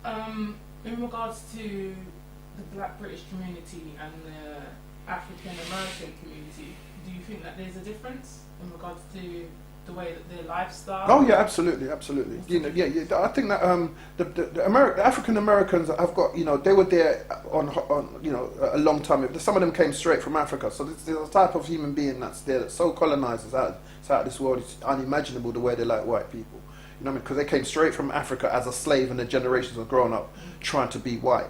In regards to the Black British community and the African American community, do you think that there's a difference in regards to the way that their lifestyle? Oh yeah, absolutely, absolutely. You know, yeah. I think that the African Americans have got, you know, they were there on you know, a long time. Some of them came straight from Africa. So there's a type of human being that's there that's so colonized, it's out of this world. It's unimaginable the way they like white people. You know what I mean? Because they came straight from Africa as a slave, and their generations have grown up trying to be white.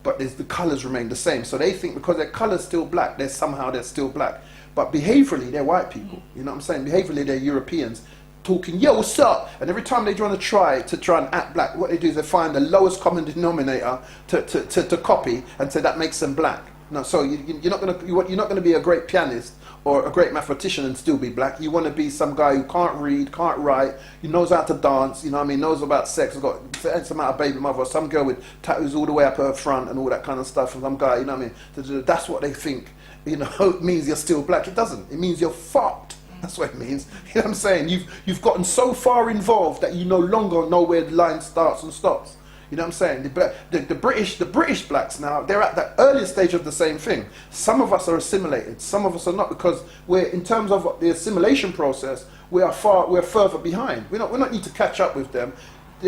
But the colours remain the same. So they think because their colour's still black, they're still black. But behaviourally, they're white people. You know what I'm saying? Behaviourally, they're Europeans talking, yo, what's up? And every time they try and act black, what they do is they find the lowest common denominator to copy and say that makes them black. No, so you're not gonna be a great pianist or a great mathematician and still be black. You want to be some guy who can't read, can't write, he knows how to dance, you know what I mean, knows about sex, has got some amount of baby mother, or some girl with tattoos all the way up her front and all that kind of stuff, and some guy, you know what I mean, that's what they think, you know, it means you're still black. It doesn't. It means you're fucked. That's what it means. You know what I'm saying? You've gotten so far involved that you no longer know where the line starts and stops. You know what I'm saying? The British blacks now, they're at the earliest stage of the same thing. Some of us are assimilated, some of us are not, because we're, in terms of the assimilation process, we're further behind. We don't need to catch up with them.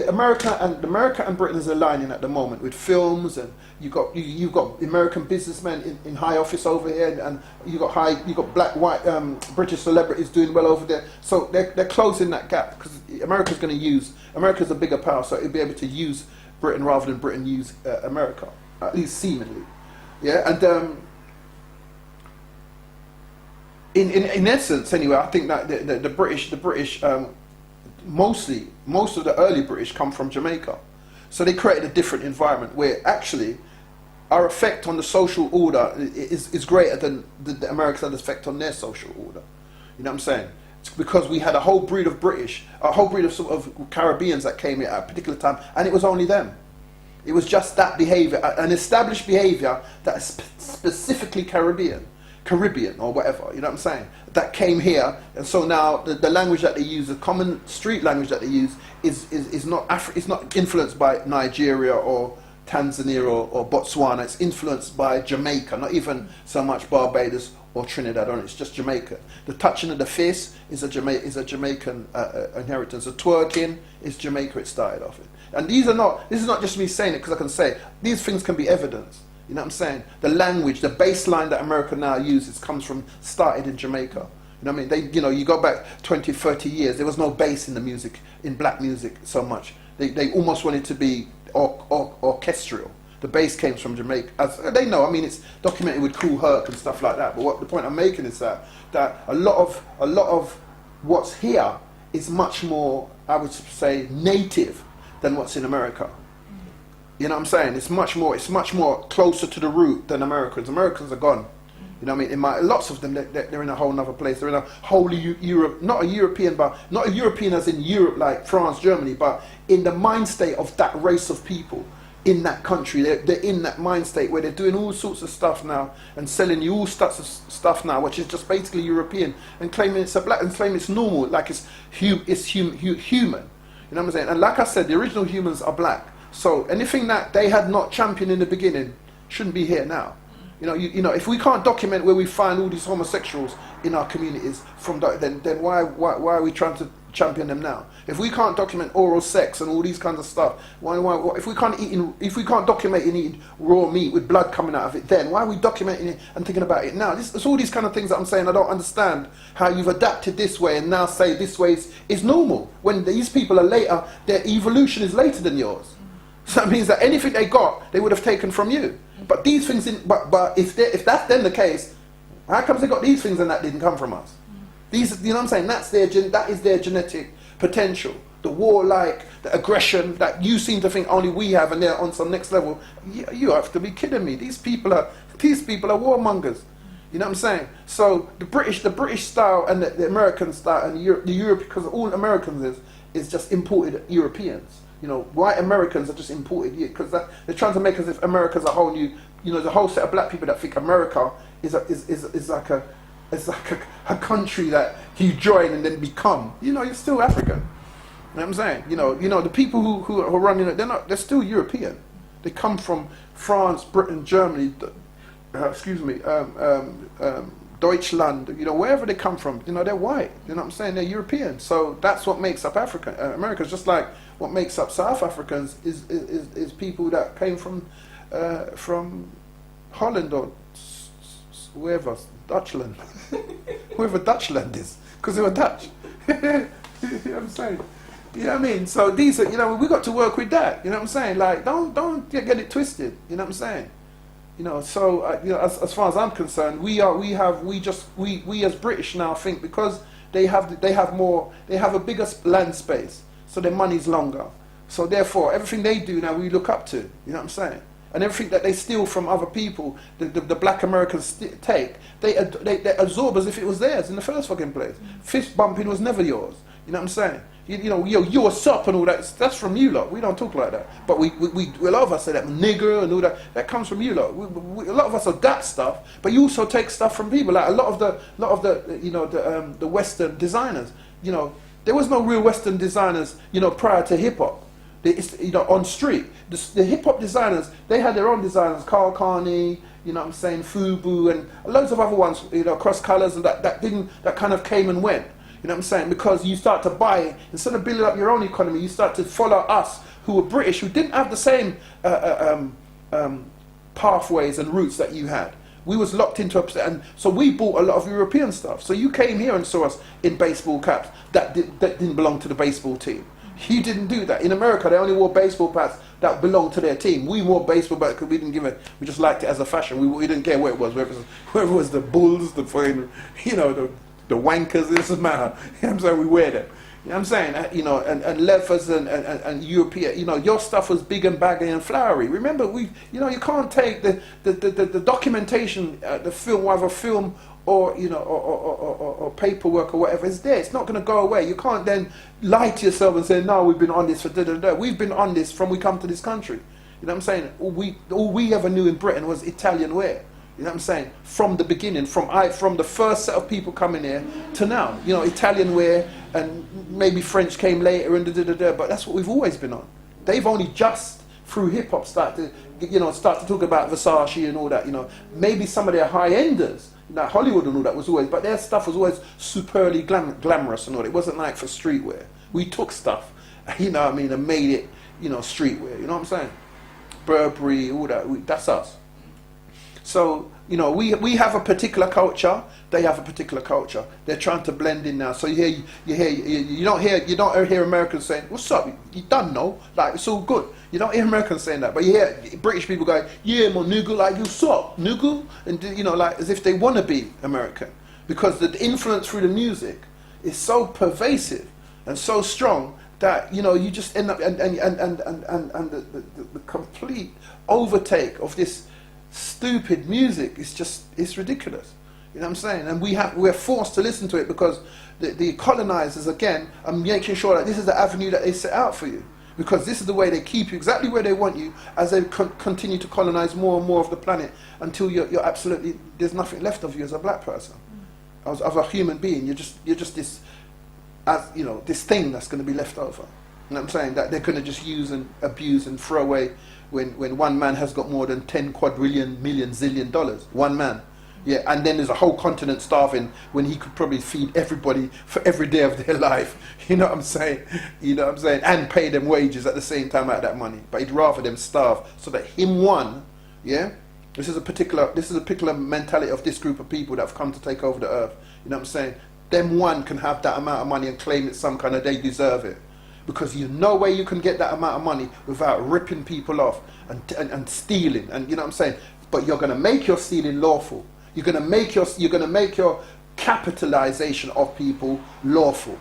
America and Britain is aligning at the moment with films, and you've got American businessmen in high office over here, and you've got black, white, British celebrities doing well over there. So they're closing that gap, because America's a bigger power, so it'll be able to use Britain rather than Britain use America, at least seemingly. Yeah, and in essence, anyway, I think that the British most of the early British come from Jamaica, so they created a different environment where actually our effect on the social order is greater than the Americans had effect on their social order. You know what I'm saying? It's because we had a whole breed of sort of Caribbeans that came here at a particular time, and it was only them. It was just that behaviour, an established behaviour that is specifically Caribbean or whatever, you know what I'm saying, that came here. And so now the language that they use, the common street language that they use, is not influenced by Nigeria or Tanzania or Botswana. It's influenced by Jamaica, not even so much Barbados or Trinidad, it's just Jamaica. The touching of the fist is a Jamaican inheritance. The twerking is Jamaica, it started off with. And this is not just me saying it because I can say it. These things can be evidence. You know what I'm saying? The language, the baseline that America now uses started in Jamaica. You know what I mean? You go back 20, 30 years, there was no bass in the music, in black music so much. They almost wanted to be orchestral. The bass came from Jamaica. As they know, I mean, it's documented with Cool Herc and stuff like that. But the point I'm making is that a lot of what's here is much more, I would say, native than what's in America. You know what I'm saying? It's much more closer to the root than Americans. Americans are gone. You know what I mean? Lots of them, they're in a whole other place. They're in a whole Europe, not a European as in Europe like France, Germany, but in the mind state of that race of people in that country. They're in that mind state where they're doing all sorts of stuff now and selling you all sorts of stuff now, which is just basically European, and claiming it's a black, and claiming it's normal, like it's human. You know what I'm saying? And like I said, the original humans are black. So anything that they had not championed in the beginning shouldn't be here now. You know, if we can't document where we find all these homosexuals in our communities then why are we trying to champion them now? If we can't document oral sex and all these kinds of stuff, if we can't document eating raw meat with blood coming out of it, then why are we documenting it and thinking about it now? It's all these kind of things that I'm saying. I don't understand how you've adapted this way and now say this way is normal, when these people are later, their evolution is later than yours. So that means that anything they got, they would have taken from you. But these things, but if that's then the case, how comes they got these things and that didn't come from us? These, you know what I'm saying? That is their genetic potential. The warlike, the aggression that you seem to think only we have, and they're on some next level. You have to be kidding me. These people are warmongers. You know what I'm saying? So the British style and the American style and the Europe, because all Americans is just imported Europeans. You know, white Americans are just imported here because they're trying to make as if America's a whole new, you know, the whole set of black people that think America is like a country that you join and then become. You know, you're still African. You know what I'm saying? The people who are running it, they're still European. They come from France, Britain, Germany, Deutschland, wherever they come from, they're white. You know what I'm saying? They're European. So that's what makes up Africa. America's just like what makes up South Africans is people that came from Holland or wherever, Dutchland, whoever Dutchland is, because they were Dutch. You know what I'm saying? You know what I mean? So these are, we got to work with that. You know what I'm saying? Like, don't get it twisted. You know what I'm saying? So as far as I'm concerned, we as British now think because they have a bigger land space, so their money's longer. So therefore, everything they do now, we look up to. You know what I'm saying? And everything that they steal from other people, the black Americans take, they absorb as if it was theirs in the first fucking place. Fist bumping was never yours. You know what I'm saying? You're a sop and all that. That's from you lot. We don't talk like that. But we a lot of us say that nigger and all that. That comes from you lot. A lot of us are that stuff. But you also take stuff from people. Like a lot of the Western designers. There was no real Western designers. Prior to hip hop. On street. The hip hop designers, they had their own designers. Carl Carney. Fubu and loads of other ones. Cross colors and that kind of came and went. You know what I'm saying? Because you start to buy, instead of building up your own economy, you start to follow us, who were British, who didn't have the same pathways and routes that you had. We was locked into and so we bought a lot of European stuff. So you came here and saw us in baseball caps that didn't belong to the baseball team. You didn't do that. In America, they only wore baseball caps that belonged to their team. We wore baseball caps because we didn't give it. We just liked it as a fashion. We didn't care where it was. Whether it was the Bulls, the fucking, the wankers, it doesn't matter. You know what I'm saying? We wear them. You know what I'm saying? And leathers and European, your stuff was big and baggy and flowery. Remember, you can't take the documentation, the film, whether film or, or paperwork or whatever is there. It's not going to go away. You can't then lie to yourself and say, no, we've been on this for da-da-da. We've been on this from we come to this country. You know what I'm saying? All we ever knew in Britain was Italian wear. You know what I'm saying? From the beginning, from the first set of people coming here to now, Italian wear and maybe French came later and but that's what we've always been on. They've only just through hip hop start to talk about Versace and all that. Maybe some of their high enders, like Hollywood and all that was always, but their stuff was always superbly glamorous and all. It wasn't like for streetwear. We took stuff, and made it, streetwear. You know what I'm saying? Burberry, all that. That's us. So, we have a particular culture, they have a particular culture. They're trying to blend in now. So you don't hear Americans saying, what's up? You done know? Like, it's all good. You don't hear Americans saying that, but you hear British people going, yeah, my nigga, like, you suck, nigga? And, like, as if they want to be American. Because the influence through the music is so pervasive and so strong that, you just end up, and the complete overtake of this stupid music it's ridiculous. You know what I'm saying? And we're forced to listen to it because the colonizers again are making sure that this is the avenue that they set out for you, because this is the way they keep you exactly where they want you as they continue to colonize more and more of the planet until you're absolutely, there's nothing left of you as a black person, as a human being. You're just this, this thing that's going to be left over. You know what I'm saying? That they're going to just use and abuse and throw away when one man has got more than 10 quadrillion million zillion dollars. One man. Yeah, and then there's a whole continent starving when he could probably feed everybody for every day of their life. You know what I'm saying? And pay them wages at the same time out of that money. But he'd rather them starve so that him one, yeah? This is a particular mentality of this group of people that have come to take over the earth. You know what I'm saying? Them one can have that amount of money and claim it some kind of they deserve it. Because you know way you can get that amount of money without ripping people off and stealing, and you know what I'm saying. But you're going to make your stealing lawful. You're going to make your capitalization of people lawful.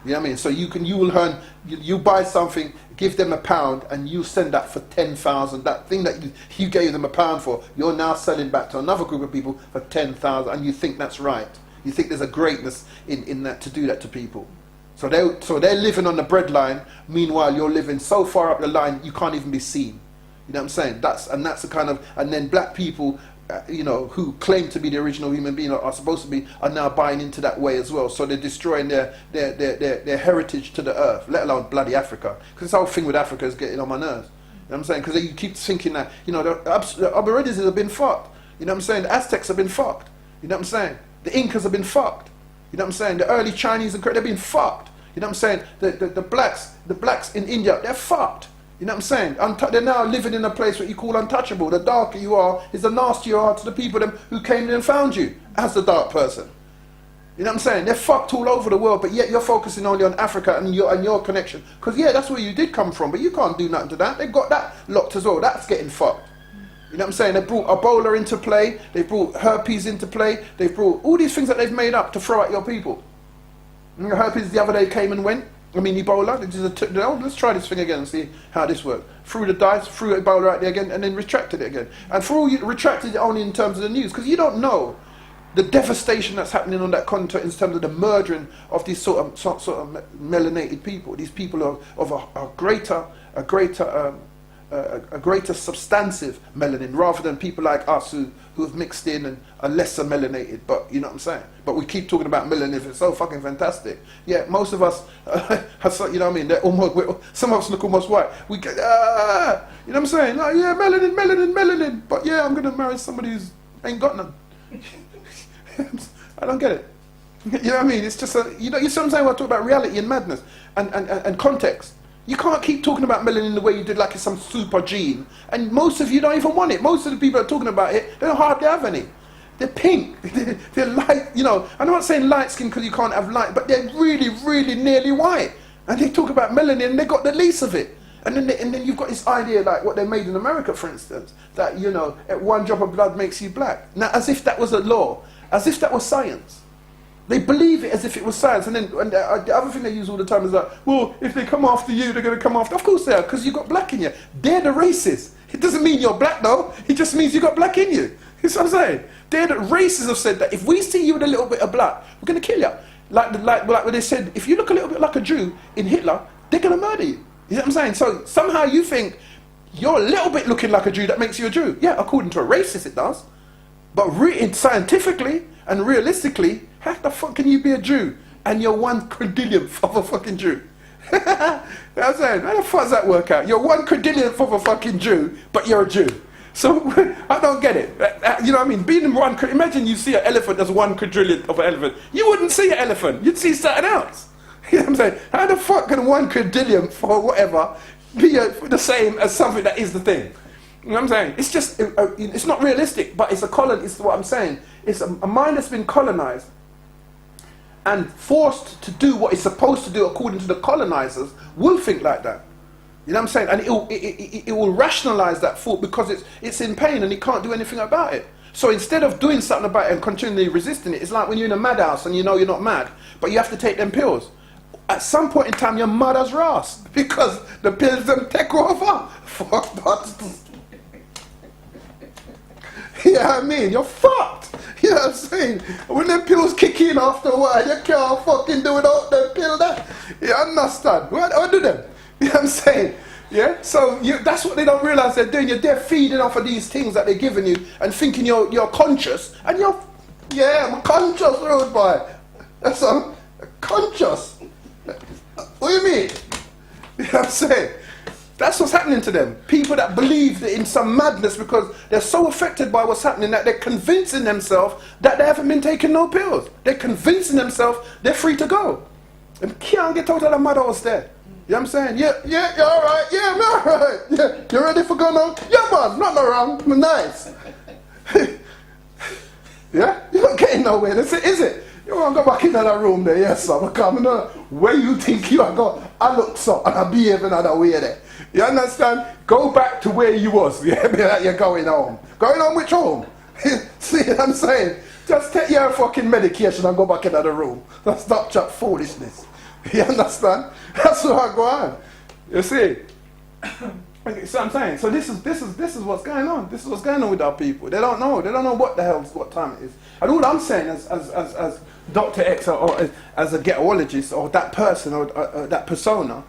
You know what I mean? So you will earn. You buy something, give them £1, and you send that for 10,000. That thing that you gave them £1 for, you're now selling back to another group of people for 10,000, and you think that's right. You think there's a greatness in that to do that to people. So they're living on the breadline. Meanwhile, you're living so far up the line you can't even be seen. You know what I'm saying? That's the kind of, and then black people you know, who claim to be the original human being are supposed to be, are now buying into that way as well. So they're destroying their heritage to the earth, let alone bloody Africa. Because this whole thing with Africa is getting on my nerves. You know what I'm saying? Because you keep thinking that, you know, the Aborigines have been fucked. You know what I'm saying? The Aztecs have been fucked. You know what I'm saying? The Incas have been fucked. You know what I'm saying? The early Chinese, they've been fucked. You know what I'm saying? The blacks in India, they're fucked. You know what I'm saying? They're now living in a place what you call untouchable. The darker you are, is the nastier you are to the people who came in and found you as the dark person. You know what I'm saying? They're fucked all over the world, but yet you're focusing only on Africa and your connection. Because yeah, that's where you did come from, but you can't do nothing to that. They've got that locked as well. That's getting fucked. You know what I'm saying? They brought Ebola into play. They brought herpes into play. They brought all these things that they've made up to throw at your people. And herpes the other day came and went. I mean, Ebola, let's try this thing again and see how this works. Threw the dice, threw Ebola out there again, and then retracted it again. And for all you retracted it only in terms of the news, because you don't know the devastation that's happening on that continent in terms of the murdering of these sort of melanated people. These people of a greater substantive melanin, rather than people like us who have mixed in and are lesser melanated. But you know what I'm saying? But we keep talking about melanin. It's so fucking fantastic. Yeah, most of us, you know what I mean? Some of us look almost white. We get, you know what I'm saying? Like, yeah, melanin. But yeah, I'm gonna marry somebody who's ain't got none. I don't get it. You know what I mean? It's just you see what I'm saying? When I talk about reality and madness and context. You can't keep talking about melanin the way you did like it's some super gene. And most of you don't even want it. Most of the people that are talking about it, they don't hardly have any. They're pink. They're light, you know. I'm not saying light skin because you can't have light, but they're really, really nearly white. And they talk about melanin and they got the least of it. And then you've got this idea like what they made in America, for instance, that, you know, one drop of blood makes you black. Now, as if that was a law, as if that was science. They believe it as if it was science, and the other thing they use all the time is like, well, if they come after you, they're going to come after. Of course they are, because you got black in you. They're the racists. It doesn't mean you're black though. It just means you got black in you. You see what I'm saying? They're the racists have said that if we see you with a little bit of black, we're going to kill you. Like when they said, if you look a little bit like a Jew in Hitler, they're going to murder you. You know what I'm saying? So somehow you think you're a little bit looking like a Jew, that makes you a Jew. Yeah, according to a racist it does. But scientifically and realistically, how the fuck can you be a Jew and you're 1/1,000,000th of a fucking Jew? You know what I'm saying? How the fuck does that work out? You're 1/1,000,000th of a fucking Jew, but you're a Jew. So I don't get it. You know what I mean? Imagine you see an elephant that's 1/1,000,000th of an elephant. You wouldn't see an elephant. You'd see something else. You know what I'm saying? How the fuck can 1/1,000,000th or whatever be the same as something that is the thing? You know what I'm saying? It's just, it's not realistic, but it's what I'm saying. It's a mind that's been colonized and forced to do what it's supposed to do according to the colonizers will think like that. You know what I'm saying? And it will rationalize that thought because it's in pain and it can't do anything about it. So instead of doing something about it and continually resisting it, it's like when you're in a madhouse and you know you're not mad, but you have to take them pills. At some point in time, you're mad as ras because the pills don't take over. Fuck that. You know what I mean? You're fucked. You know what I'm saying? When them pills kick in after a while, you can't fucking do without them pill that. You understand? What do them? You know what I'm saying? Yeah? So that's what they don't realise they're doing. You're there feeding off of these things that they're giving you and thinking you're conscious. And I'm a conscious road boy. That's all. Conscious. What do you mean? You know what I'm saying? That's what's happening to them. People that believe in some madness because they're so affected by what's happening that they're convincing themselves that they haven't been taking no pills. They're convincing themselves they're free to go. And can't get out of the madhouse there. You know what I'm saying? Yeah, you're alright. Yeah, I'm alright. Yeah, you ready for go now? Yeah, man, nothing wrong. I'm nice. Yeah? You're not getting nowhere. That's it, is it? You want to go back in that room there? Yes, sir. I'm coming on. Where you think you are going? I look so and I behave another way there. You understand? Go back to where you was. Yeah, you're going home. Going home which home? See what I'm saying? Just take your fucking medication and go back in the room. Stop chat foolishness. You understand? That's what I go on. You see? So I'm saying, so this is what's going on. This is what's going on with our people. They don't know. They don't know what the hell, what time it is. And all I'm saying as Dr. X or as a ghettoologist or that person or that persona